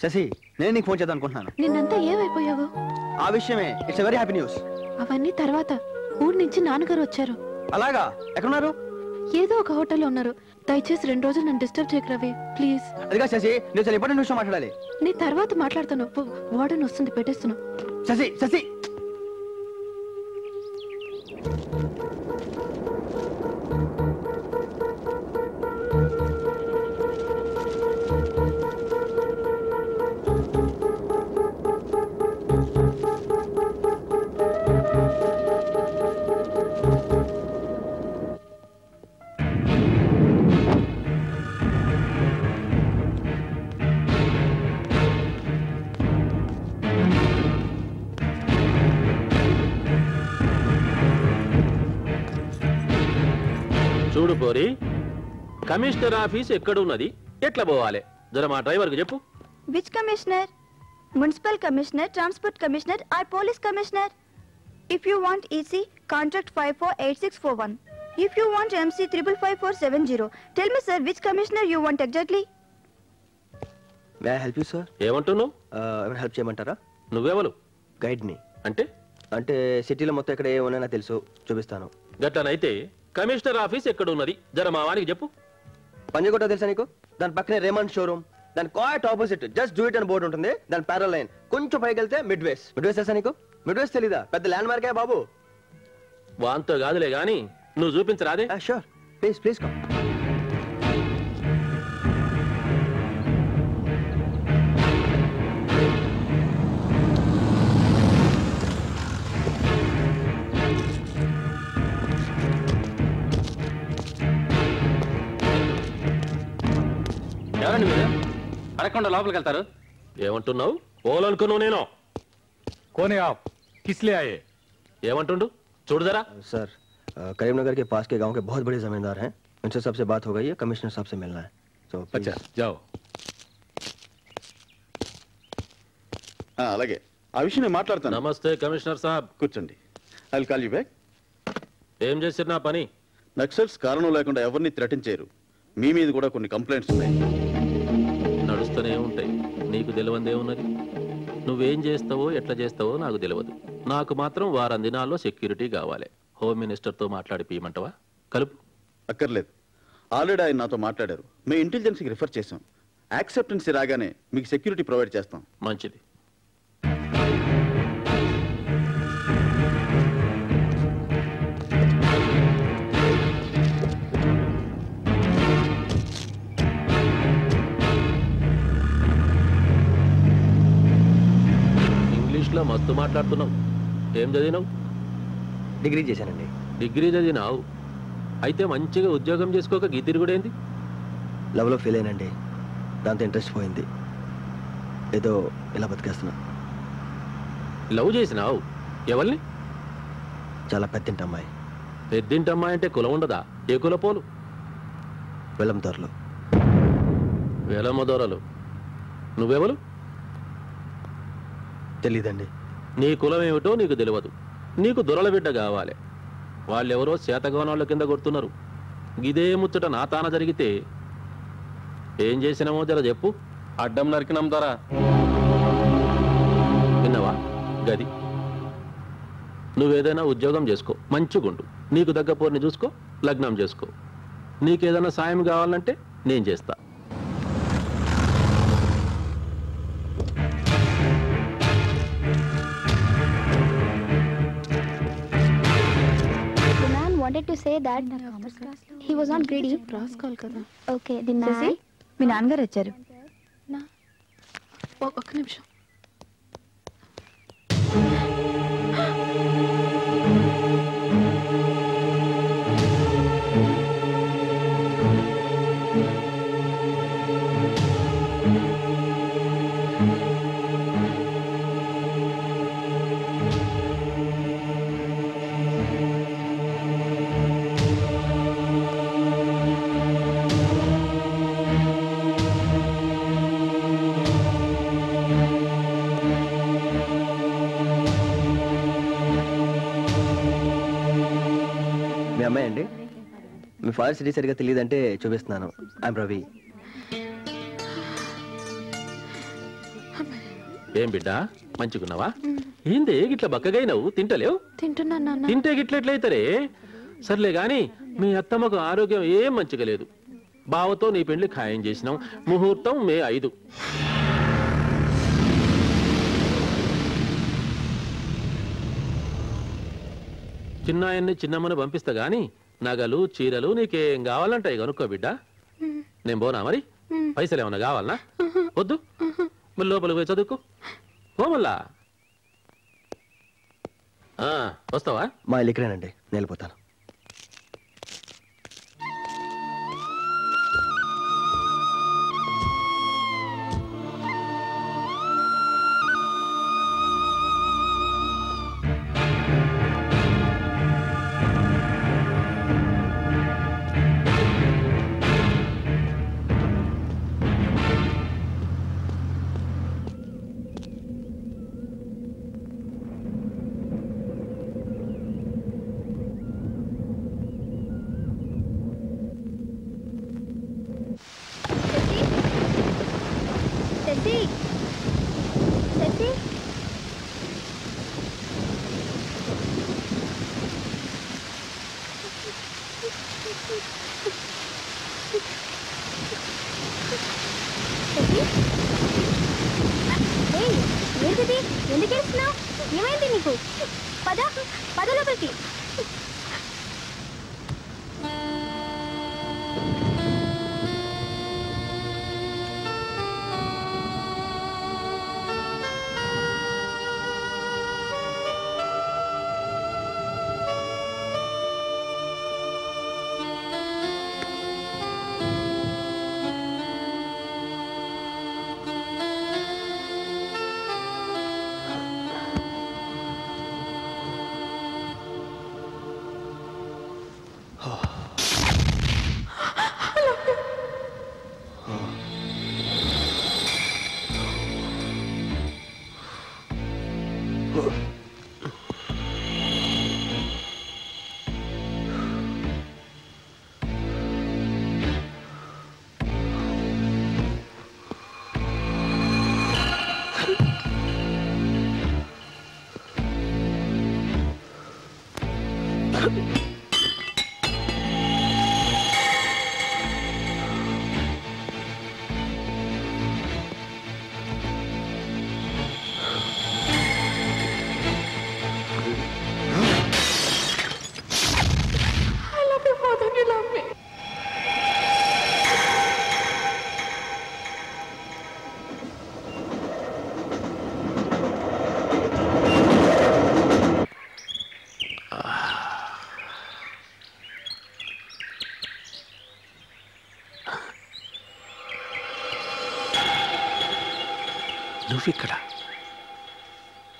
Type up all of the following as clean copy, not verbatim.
శశి, నేను నీకు ఫోన్ చేద్దాం అనుకుంటున్నాను. నిన్నంతా ఏమైపోయావు? ఆ విషయమే. It's a very happy news. అవన్నీ తర్వాత. ఊరు నుంచి నాన్నగారు వచ్చారు. అలాగా? ఎక్కడున్నారు? ఏదో ఒక హోటల్లో ఉన్నారు. దయచేసి 2 రోజులు నన్ను డిస్టర్బ్ చేయకు రవి, ప్లీజ్. అదిగా శశి, నేను చాలా ఇంపార్టెంట్ విషయం మాట్లాడాలి. నేను తర్వాత మాట్లాడతాను. వార్డెన్ వస్తుంది, పెట్టేస్తున్నావు. శశి శశి చూడు పోరి, కమిషనర్ ఆఫీస్ ఎక్కడున్నది, ఎట్లా పోవాలి జర మా డ్రైవర్కి చెప్పు. Which commissioner? Municipal commissioner, transport commissioner or police commissioner? If you want EC, contract 548641. If you want MC 555470. Tell me sir, which commissioner you want exactly? May I help you sir? ఏమంటున్నావు? ఏమైనా help చేయమంటారా? నువ్వెవరు? గైడ్ని. అంటే సిటీలో మొత్తం ఎక్కడ ఏమన్నా తెలుసు, చూపిస్తాను. గట్లనైతే కమిషనర్ ఆఫీస్ ఎక్కడున్నది జర మా వానికి చెప్పు. పంజగుట్ట తెలుసా నీకు? దాని పక్కనే రేమండ్ షోరూమ్, దాని quiet opposite just do it అని బోర్డు ఉంటుంది. దాని ప్యారల్ లైన్ కొంచెం పైకి వెళ్తే మిడ్ వేస్. తెలుసా నీకు? మిడ్ వేస్ తెలీదా? పెద్ద ల్యాండ్ మార్కే బాబు. వాంతో కాదులే గాని నువ్వు చూపించరాదే? Sure, please please come. ఎవరండి మీరు? అడగకుండా లోపలికి వెళ్తారు? ఏమంటున్నావు? పోలనుకున్నావు నేను. కోనే ఆప్ కిస్లే ఆయే? ఏమంటుండు చూడు జరా. सर, करीमनगर के पास के गांव के बहुत बड़े जमींदार हैं, उनसे सबसे बात हो गई है, कमिश्नर साहब से मिलना है. तो अच्छा जाओ. అలాగే ఆ విషయం నేను మాట్లాడతాను. నమస్తే కమిషనర్ సాబ్. కూర్చోండి. I will call you back. ఏం చేశారు నా పని? నక్సల్స్ కారణం లేకుండా ఎవరిని థ్రెటన్ చేయరు. మీ మీద కూడా కొన్ని కంప్లైంట్స్ ఉన్నాయి. నడుస్తూనే ఉంటాయి, నీకు తెలియందే ఉన్నది. నువ్వేం చేస్తావో ఎట్లా చేస్తావో నాకు తెలియదు. నాకు మాత్రం వారం దినాల్లో సెక్యూరిటీ కావాలి. హోమ్ మినిస్టర్తో మాట్లాడిపోయమంటవా? కలుపు. అక్కర్లేదు, ఆల్రెడీ ఆయన నాతో మాట్లాడారు. మేము ఇంటెలిజెన్స్కి రిఫర్ చేసాం. యాక్సెప్టెన్సీ రాగానే మీకు సెక్యూరిటీ ప్రొవైడ్ చేస్తాం. మంచిది. ఇంగ్లీష్లో మస్తు మాట్లాడుతున్నావు. ఏం చదివినావు? డిగ్రీ చేశానండి. డిగ్రీ చదివినావు అయితే మంచిగా ఉద్యోగం చేసుకోక గీతిరి కూడా ఏంది? లవ్లో ఫెయిల్ అయినండి, దాంతో ఇంట్రెస్ట్ పోయింది. ఏదో ఇలా బతికేస్తున్నా. లవ్ చేసినావు? ఎవరిని? చాలా పెద్దింటి అమ్మాయి. పెద్దింటి అమ్మాయి అంటే కులం ఉండదా? ఏ కులపోలు? వెలందోర్లు. వెలమదొరలు. నువ్వెవరు? తెలీదండి. నీ కులం ఏమిటో నీకు తెలియదు. నీకు దొరల బిడ్డ కావాలి. వాళ్ళెవరో శాతగోనాళ్ళ కింద కొడుతున్నారు. గిదే ముచ్చట నా తాన జరిగితే ఏం చేసినామో జర చెప్పు. అడ్డం నరికినాం ద్వారా. విన్నావా? గది. నువ్వేదైనా ఉద్యోగం చేసుకో, మంచిగుండు. నీకు దగ్గ పోర్ని చూసుకో, లగ్నం చేసుకో. నీకేదైనా సాయం కావాలంటే నేను చేస్తా. Wanted to say that he was not greedy. Okay, మీ నాన్నగారు వచ్చారు. ఒక్క నిమిషం. అమ్మాయి అండి. మీ ఫాదర్ సిటీ సరిగా తెలియదంటే చూపిస్తున్నాను. ఐఎమ్ రవి. ఏం బిడ్డ మంచిగున్నావా? ఏంది గిట్ల బక్కగైనవు? తింటలేవు? తింటున్నాను నాన్న. తింటే గిట్లెట్లయితరే? సర్లే గాని మీ అత్తమ్మకు ఆరోగ్యం ఏం మంచిగా లేదు. బావతో నీ పెళ్లి ఖాయం చేసినాం. ముహూర్తం మే 5. చిన్నాయన్ని చిన్నమ్మని పంపిస్తా గాని నగలు చీరలు నీకేం కావాలంటాయి కనుక్కో బిడ్డ. నేను పోనా మరి? పైసలు ఏమన్నా కావాలనా? వద్దు, మళ్ళీ లోపలికి పోయి చదువుకో. పోమల్లా వస్తావా? మా ఇల్లు ఇక్కడేనండి, నేను వెళ్ళిపోతాను. ఎందుకు ఏడుస్తున్నావు? ఏమైంది నీకు? పద పద లోపలికి. నువ్విక్కడ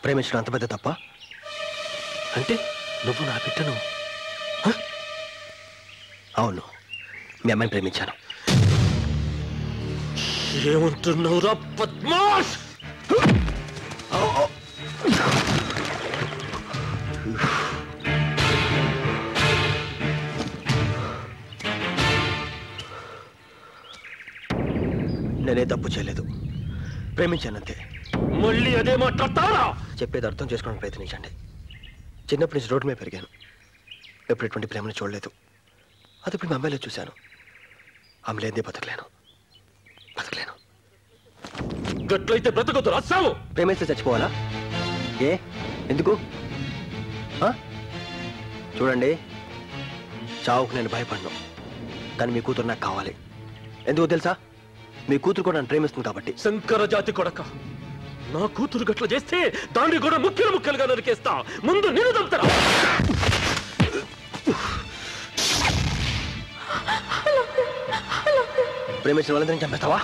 ప్రేమించడం అంత పెద్ద తప్ప? అంటే నువ్వు నా బిడ్డను? అవును, మీ అమ్మాయిని ప్రేమించాను. ఏమంటున్నావురా పద్మాష్? నేనే తప్పు చేయలేదు, ప్రేమించానంతే. మళ్ళీ అదే మాట్లాడతారా? చెప్పేది అర్థం చేసుకోవడానికి ప్రయత్నించండి. చిన్నప్పటి నుంచి రోడ్డు మీద పెరిగాను, ఎప్పుడు ఎటువంటి ప్రేమను చూడలేదు. అది ఇప్పుడు మా అమ్మాయిలో చూశాను. ఆమె లేదే బతకలేను. గట్లయితే బ్రతకొద్దు రాసావు. ప్రేమిస్తే చచ్చిపోవాలా? ఏ ఎందుకు? చూడండి, చావుకు నేను భయపడను, కానీ మీ కూతురు నాకు కావాలి. ఎందుకు తెలుసా? మీ కూతురు కూడా నన్ను ప్రేమిస్తుంది కాబట్టి. శంకర జాతి కొడక, నా కూతురు గట్ల చేస్తే దాన్ని కూడా ముక్కలుగా నరికేస్తా. ముందు నేను చంపుతారా? ప్రేమించిన వాళ్ళందరినీ చంపేస్తావా?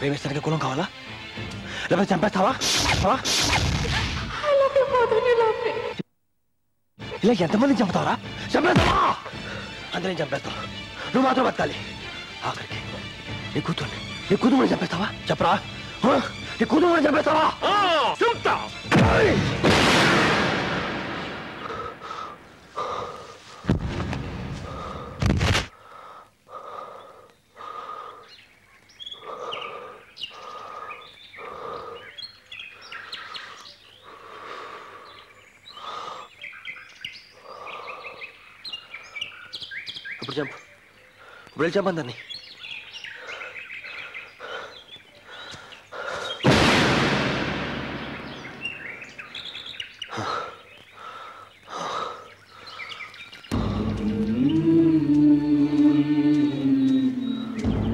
ప్రేమిస్తానికి కులం కావాలా? లేకపోతే చంపేస్తావా? ఇలా ఎంతమందిని చంపుతావరా? చంపేస్తావా? అందరినీ చంపేస్తావా? నువ్వు మాత్రం బతకాలి. ఆఖరికి నీ కూతురు చంపేస్తావా? చెప్పరా, నీ కూతురు చంపేస్తావా? చంపుతా. ఇప్పుడు చంపు. ఇప్పుడు వెళ్ళి చంపు అందరినీ.